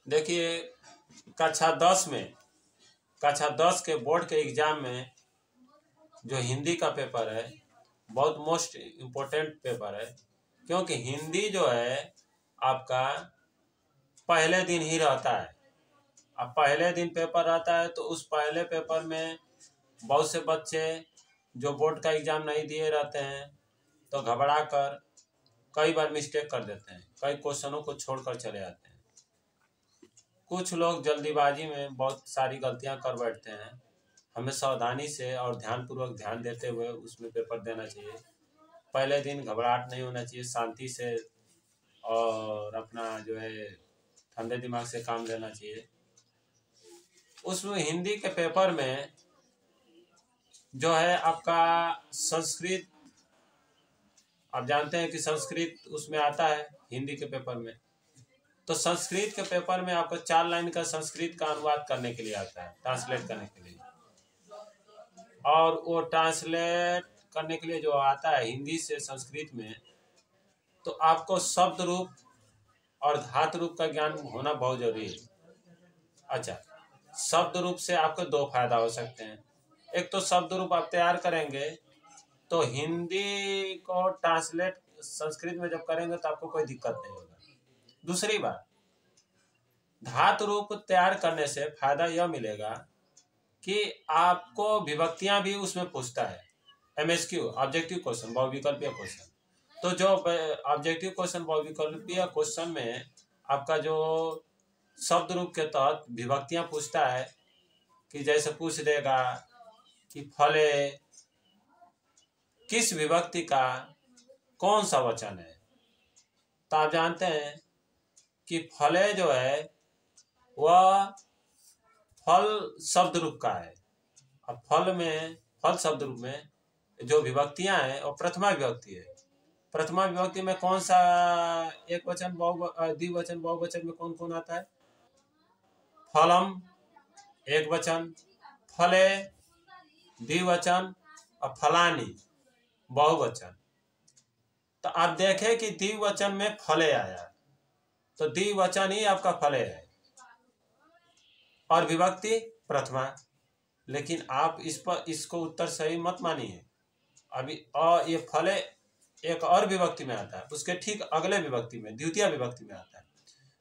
देखिए, कक्षा 10 के बोर्ड के एग्जाम में जो हिंदी का पेपर है बहुत मोस्ट इम्पोर्टेंट पेपर है, क्योंकि हिंदी जो है आपका पहले दिन ही रहता है। अब पहले दिन पेपर रहता है तो उस पहले पेपर में बहुत से बच्चे जो बोर्ड का एग्ज़ाम नहीं दिए रहते हैं तो घबरा कर कई बार मिस्टेक कर देते हैं, कई क्वेश्चनों को छोड़कर चले जाते हैं। कुछ लोग जल्दीबाजी में बहुत सारी गलतियां कर बैठते हैं। हमें सावधानी से और ध्यानपूर्वक ध्यान देते हुए उसमें पेपर देना चाहिए। पहले दिन घबराहट नहीं होना चाहिए, शांति से और अपना जो है ठंडे दिमाग से काम लेना चाहिए। उसमें हिंदी के पेपर में जो है आपका संस्कृत, आप जानते हैं कि संस्कृत उसमें आता है हिंदी के पेपर में। तो संस्कृत के पेपर में आपको 4 लाइन का संस्कृत का अनुवाद करने के लिए आता है, ट्रांसलेट करने के लिए। और वो ट्रांसलेट करने के लिए जो आता है हिंदी से संस्कृत में, तो आपको शब्द रूप और धातु रूप का ज्ञान होना बहुत जरूरी है। अच्छा, शब्द रूप से आपको 2 फायदा हो सकते हैं। एक तो शब्द रूप आप तैयार करेंगे तो हिंदी को ट्रांसलेट संस्कृत में जब करेंगे तो आपको कोई दिक्कत नहीं होगा। दूसरी बात, धातु रूप तैयार करने से फायदा यह मिलेगा कि आपको विभक्तियां भी उसमें पूछता है। MSQ ऑब्जेक्टिव क्वेश्चन, बहुविकल्पीय क्वेश्चन। तो जो ऑब्जेक्टिव क्वेश्चन बहुविकल्पीय क्वेश्चन में आपका जो शब्द रूप के तहत विभक्तियां पूछता है कि जैसे पूछ देगा कि फले किस विभक्ति का कौन सा वचन है। तो आप जानते हैं कि फले जो है वह फल शब्द रूप का है। अब फल शब्द रूप में जो विभक्तियां हैं और प्रथमा विभक्ति है। प्रथमा विभक्ति में कौन सा एक वचन द्विवचन बहुवचन में कौन कौन आता है? फलम एक वचन, फले द्विवचन और फलानी बहुवचन। तो आप देखें कि द्विवचन में फले आया तो द्विवचन ही आपका फले है और विभक्ति प्रथमा। लेकिन आप इसको उत्तर सही मत मानिए। अभी ये फले एक और विभक्ति में आता है, उसके ठीक अगले विभक्ति में द्वितीय विभक्ति में आता है।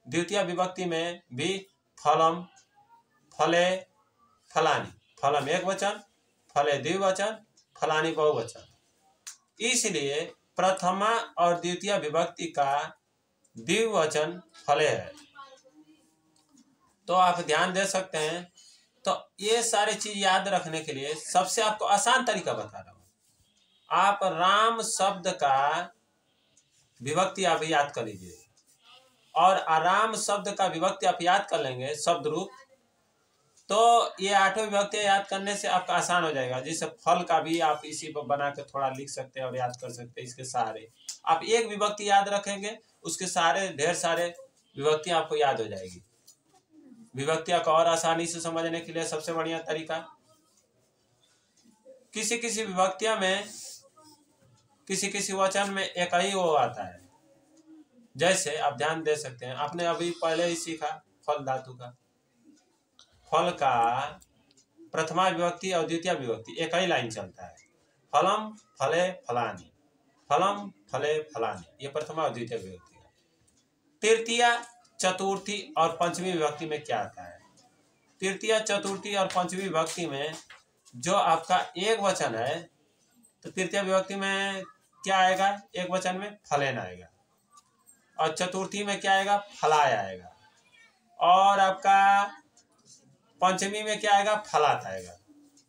द्वितीय विभक्ति में भी फलम, फले, फलानी। फलम एक वचन, फले द्विवचन, फलानी बहुवचन। इसलिए प्रथमा और द्वितीय विभक्ति का द्विवचन फले है। तो आप ध्यान दे सकते हैं। तो ये सारी चीज याद रखने के लिए सबसे आपको आसान तरीका बता रहा हूं। आप राम शब्द का विभक्ति आप याद कर लीजिए और आराम शब्द का विभक्ति आप याद कर लेंगे शब्द रूप, तो ये 8 विभक्तियां याद करने से आपका आसान हो जाएगा। जैसे फल का भी आप इसी पर बना के थोड़ा लिख सकते हैं और याद कर सकते हैं। इसके सहारे आप एक विभक्ति याद रखेंगे, उसके सारे ढेर सारे विभक्तियां आपको याद हो जाएगी। विभक्तियां को और आसानी से समझने के लिए सबसे बढ़िया तरीका, किसी किसी विभक्तियां में किसी वचन में एक ही वो आता है। जैसे आप ध्यान दे सकते हैं, आपने अभी पहले ही सीखा फल धातु का। फल का प्रथमा विभक्ति और द्वितीय विभक्ति एक ही लाइन चलता है। फलम, फले, फलानी। फलम, फले, फलानी, ये प्रथमा और द्वितीय विभक्ति है। तृतीय, चतुर्थी और पंचमी विभक्ति में क्या आता है? तृतीय, चतुर्थी और पंचमी विभक्ति में जो आपका एक वचन है, तो तृतीय विभक्ति में क्या आएगा? एक वचन में फलेन आएगा। और चतुर्थी में क्या आएगा? फलाय आएगा। और आपका पंचमी में क्या आएगा? फलात आएगा।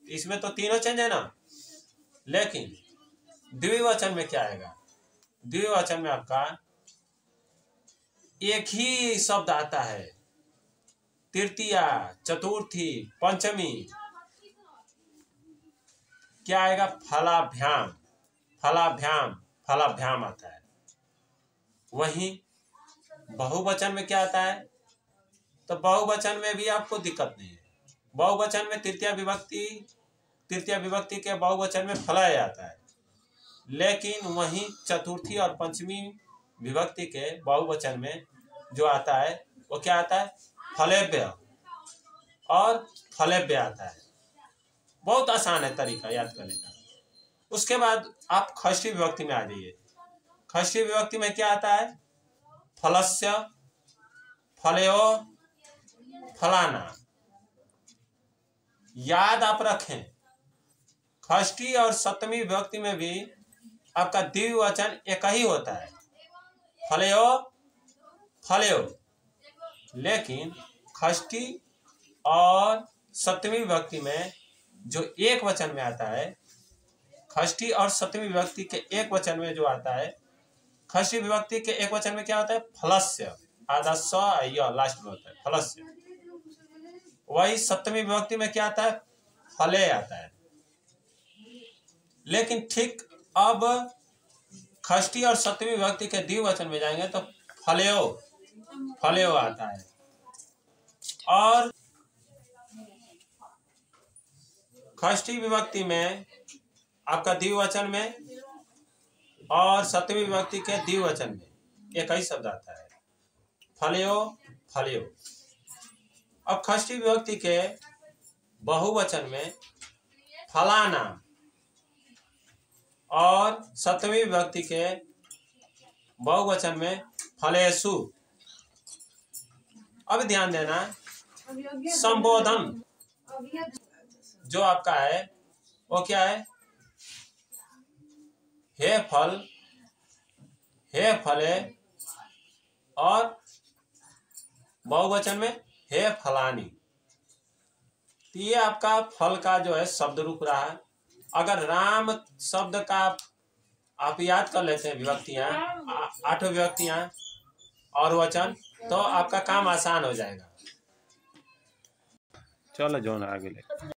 इसमें तो तीनों चेंज है ना। लेकिन द्विवचन में क्या आएगा? द्विवचन में आपका एक ही शब्द आता है। तृतीया, चतुर्थी, पंचमी, क्या आएगा? फलाभ्याम, फलाभ्याम, फलाभ्याम आता है। वहीं बहुवचन में क्या आता है? तो बहुवचन में भी आपको दिक्कत नहीं है। बहुवचन में तृतीय विभक्ति के बहुवचन में फलाय आता है। लेकिन वहीं चतुर्थी और पंचमी विभक्ति के बहुवचन में जो आता है वो क्या आता है? फलेव्य और फलेव्य आता है। बहुत आसान है तरीका याद करने का। उसके बाद आप षष्ठी विभक्ति में आ जाइए। षष्ठी विभक्ति में क्या आता है? फलस्य, फलयो, फलाना। याद आप रखें, षष्ठी और सप्तमी विभक्ति में भी आपका द्विवचन एक ही होता है, फलयो, फलयो। लेकिन षष्ठी और सप्तमी विभक्ति में जो एक वचन में आता है, षष्ठी और सप्तमी विभक्ति के एक वचन में जो आता है, षष्ठी विभक्ति के एक वचन में क्या होता है? फलस्य, आधा स य लास्ट में होता है, फलस्य। वही सप्तमी विभक्ति में क्या आता है? फले आता है। लेकिन ठीक अब षष्ठी और सप्तमी विभक्ति के द्विवचन में जाएंगे तो फलयो, फलयो आता है। और षष्ठी विभक्ति में आपका द्विवचन में और सप्तमी विभक्ति के द्विवचन में एक ही शब्द आता है, फलयो, फलयो। अब षष्ठी विभक्ति के बहुवचन में फलाना और सप्तमी विभक्ति के बहुवचन में फलेषु। अब ध्यान देना, संबोधन जो आपका है वो क्या है? हे फल, हे फले, और बहुवचन में हे फलानी। तो ये आपका फल का जो है शब्द रूप रहा है। अगर राम शब्द का आप याद कर लेते हैं विभक्तियां, 8 विभक्तियां और वचन, तो आपका काम आसान हो जाएगा। चलो जो ना आगे ले।